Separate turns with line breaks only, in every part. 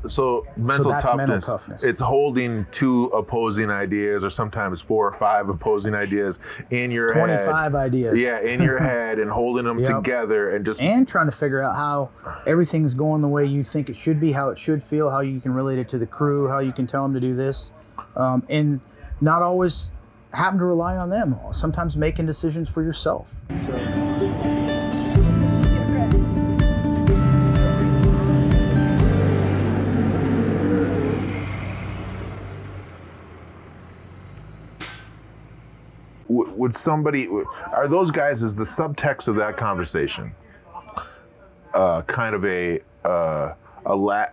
So mental toughness. It's holding two opposing ideas, or sometimes 4 or 5 opposing ideas in your
25 ideas.
Yeah, in your head, and holding them together, and
trying to figure out how everything's going the way you think it should be, how it should feel, how you can relate it to the crew, how you can tell them to do this, and not always having to rely on them. Sometimes making decisions for yourself.
Would somebody, are those guys, is the subtext of that conversation kind of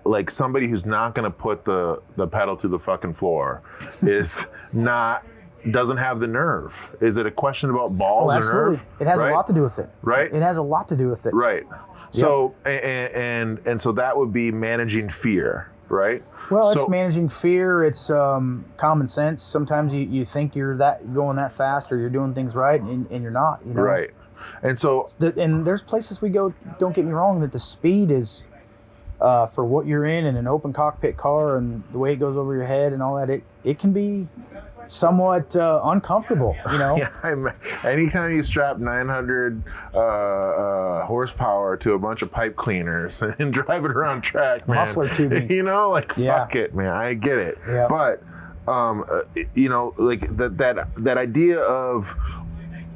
like somebody who's not going to put the pedal to the fucking floor doesn't have the nerve? Is it a question about balls or nerve?
It has a lot to do with it.
Right?
It has a lot to do with it.
Right. So, and so that would be managing fear, right?
Well, it's managing fear. It's common sense. Sometimes you think you're going that fast, or you're doing things right, and you're not. You know?
Right. And so,
and there's places we go. Don't get me wrong. That the speed is for what you're in an open cockpit car, and the way it goes over your head and all that. It can be somewhat uncomfortable, you know.
Yeah, anytime you strap 900 horsepower to a bunch of pipe cleaners and drive it around track, man,
muffler tubing,
you know, like fuck it, man. I get it, but you know, like that idea of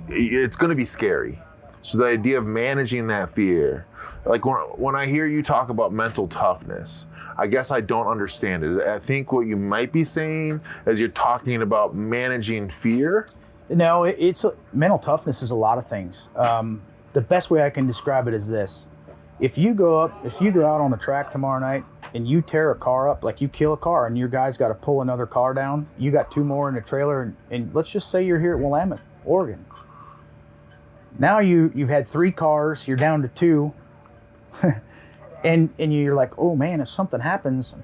it's going to be scary. So the idea of managing that fear, like when I hear you talk about mental toughness, I guess I don't understand it. I think what you might be saying is you're talking about managing fear.
No, it's mental toughness is a lot of things. The best way I can describe it is this: if you go out on the track tomorrow night and you tear a car up, like you kill a car, and your guys got to pull another car down, you got 2 more in the trailer, and let's just say you're here at Willamette, Oregon. Now you've had 3 cars, you're down to 2. And you're like, oh man, if something happens,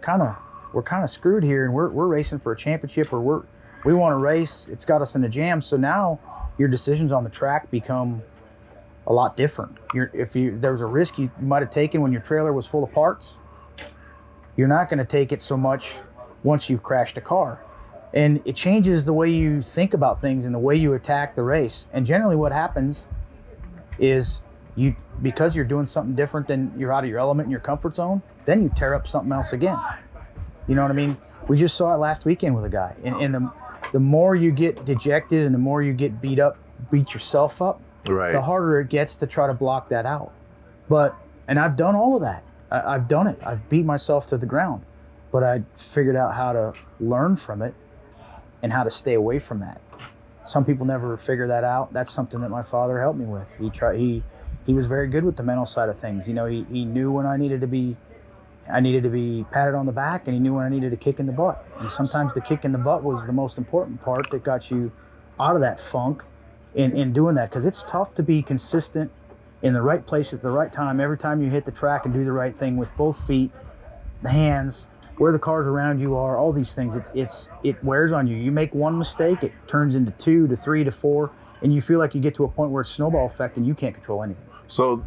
we're kind of screwed here, and we're racing for a championship, or we want to race. It's got us in a jam. So now your decisions on the track become a lot different. There was a risk you might have taken when your trailer was full of parts, you're not going to take it so much once you've crashed a car. And it changes the way you think about things and the way you attack the race. And generally what happens is because you're doing something different, than you're out of your element and your comfort zone, then you tear up something else again. You know what I mean? We just saw it last weekend with a guy. And the more you get dejected and the more you get beat yourself up,
right,
the harder it gets to try to block that out. And I've done all of that. I've done it. I've beat myself to the ground. But I figured out how to learn from it and how to stay away from that. Some people never figure that out. That's something that my father helped me with. He was very good with the mental side of things. You know, he knew when I needed to be patted on the back, and he knew when I needed a kick in the butt. And sometimes the kick in the butt was the most important part that got you out of that funk in doing that, because it's tough to be consistent in the right place at the right time every time you hit the track and do the right thing with both feet, the hands, where the cars around you are, all these things. It wears on you. You make one mistake, it turns into 2 to 3 to 4, and you feel like you get to a point where it's snowball effect and you can't control anything.
So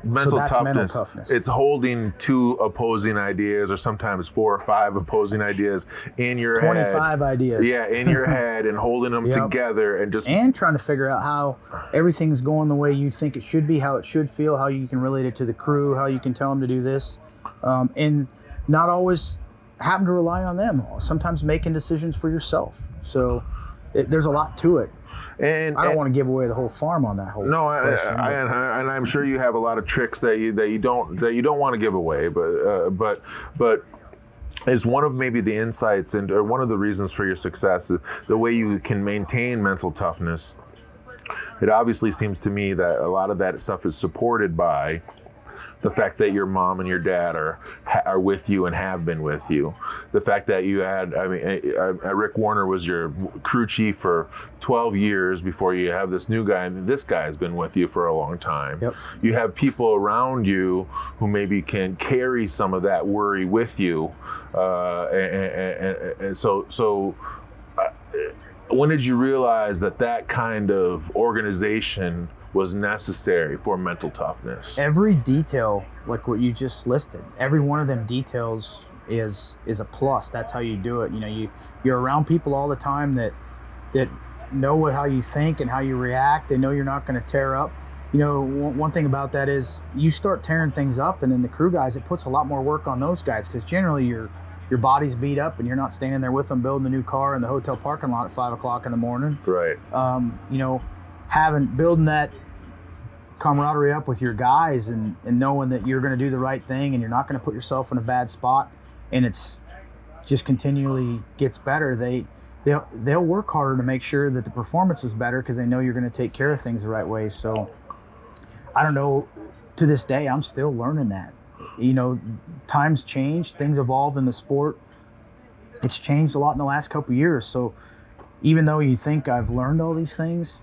mental toughness, it's holding 2 opposing ideas, or sometimes 4 or 5 opposing ideas in your
25 ideas.
Yeah, in your head, and holding them together, and
trying to figure out how everything's going the way you think it should be, how it should feel, how you can relate it to the crew, how you can tell them to do this, and not always having to rely on them. Sometimes making decisions for yourself. So there's a lot to it, and I don't want to give away the whole farm on that whole.
No, and I'm sure you have a lot of tricks that you don't want to give away, but is one of maybe the insights or one of the reasons for your success is the way you can maintain mental toughness. It obviously seems to me that a lot of that stuff is supported by the fact that your mom and your dad are with you and have been with you. The fact that you had, Rick Warner was your crew chief for 12 years before you have this new guy, and this guy has been with you for a long time. Yep. You have people around you who maybe can carry some of that worry with you. And so when did you realize that kind of organization was necessary for mental toughness?
Every detail, like what you just listed, every one of them details is a plus. That's how you do it. You know, you're around people all the time that know how you think and how you react. They know you're not going to tear up. You know, one thing about that is you start tearing things up, and then the crew guys, it puts a lot more work on those guys, because generally your body's beat up and you're not standing there with them building a new car in the hotel parking lot at 5 o'clock in the morning.
Right.
You know, building that camaraderie up with your guys and knowing that you're going to do the right thing and you're not going to put yourself in a bad spot, and it's just continually gets better. They'll work harder to make sure that the performance is better, because they know you're going to take care of things the right way. So I don't know, to this day, I'm still learning that. You know, times change, things evolve in the sport. It's changed a lot in the last couple of years. So even though you think I've learned all these things,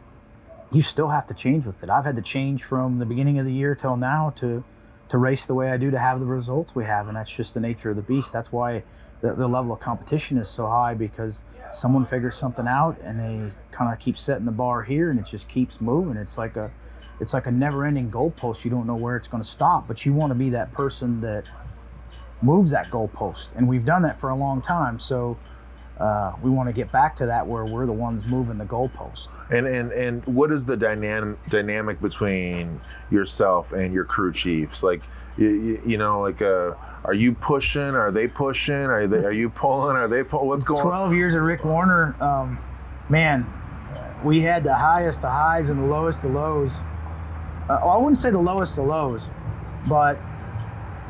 you still have to change with it. I've had to change from the beginning of the year till now to race the way I do, to have the results we have. And that's just the nature of the beast. That's why the level of competition is so high, because someone figures something out and they kind of keep setting the bar here, and it just keeps moving. It's like a never-ending goalpost. You don't know where it's going to stop, but you want to be that person that moves that goalpost. And we've done that for a long time. So we want to get back to that, where we're the ones moving the goalpost.
And what is the dynamic between yourself and your crew chiefs? Like, you know, like, are you pushing? Are they pushing? Are you pulling? Are they pulling? What's going on?
12 years of Rick Warner, man, we had the highest of highs and the lowest of lows. I wouldn't say the lowest of lows, but,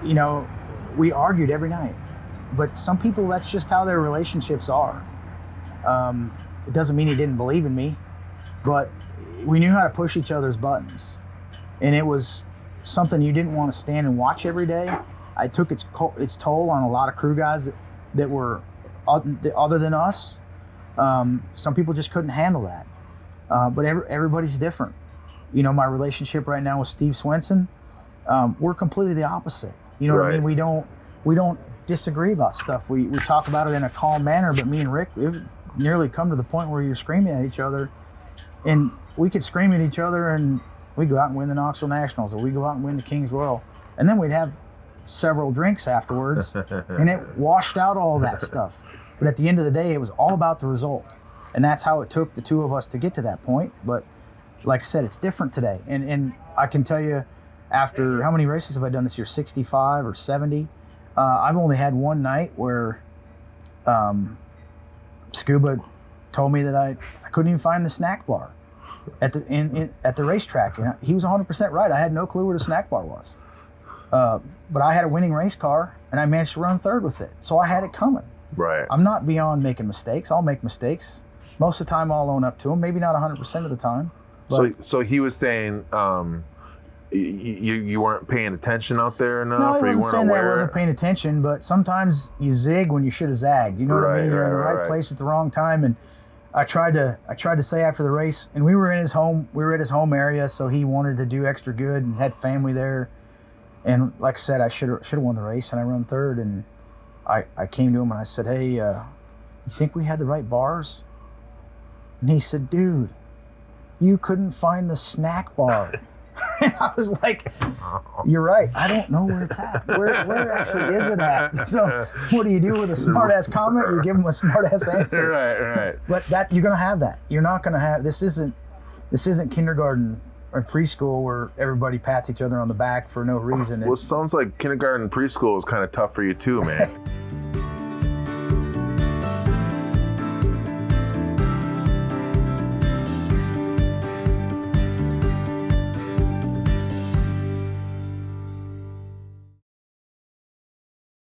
you know, we argued every night. But some people, that's just how their relationships are. It doesn't mean he didn't believe in me, but we knew how to push each other's buttons. And it was something you didn't want to stand and watch every day. It took its toll on a lot of crew guys that were other than us. Some people just couldn't handle that. But everybody's different. You know, my relationship right now with Steve Swenson, we're completely the opposite. You know what I mean? We don't disagree about stuff. We talk about it in a calm manner, but me and Rick, we've nearly come to the point where you're screaming at each other, and we could scream at each other and we go out and win the Knoxville Nationals, or we go out and win the Kings Royal, and then we'd have several drinks afterwards and it washed out all that stuff. But at the end of the day, it was all about the result, and that's how it took the two of us to get to that point. But like I said, it's different today, and I can tell you, after how many races have I done this year? 65 or 70. I've only had one night where Scuba told me that I couldn't even find the snack bar at the racetrack. And he was 100% right. I had no clue where the snack bar was. But I had a winning race car, and I managed to run third with it. So I had it coming.
Right.
I'm not beyond making mistakes. I'll make mistakes. Most of the time, I'll own up to them. Maybe not 100% of the time.
So he was saying you weren't paying attention out there enough,
no,
or you weren't
saying
aware?
That I wasn't paying attention, but sometimes you zig when you should have zagged. You know what I mean? You're in the right place at the wrong time. And I tried to say after the race, and we were at his home area, so he wanted to do extra good and had family there. And like I said, I should have won the race, and I run third. And I came to him and I said, "Hey, you think we had the right bars?" And he said, "Dude, you couldn't find the snack bar." And I was like, "You're right. I don't know where it's at. Where actually is it at?" So what do you do with a smart-ass comment? You give them a smart-ass answer.
Right.
But that you're going to have that. You're not going to have, this isn't kindergarten or preschool where everybody pats each other on the back for no reason.
Well, it sounds like kindergarten and preschool is kind of tough for you too, man.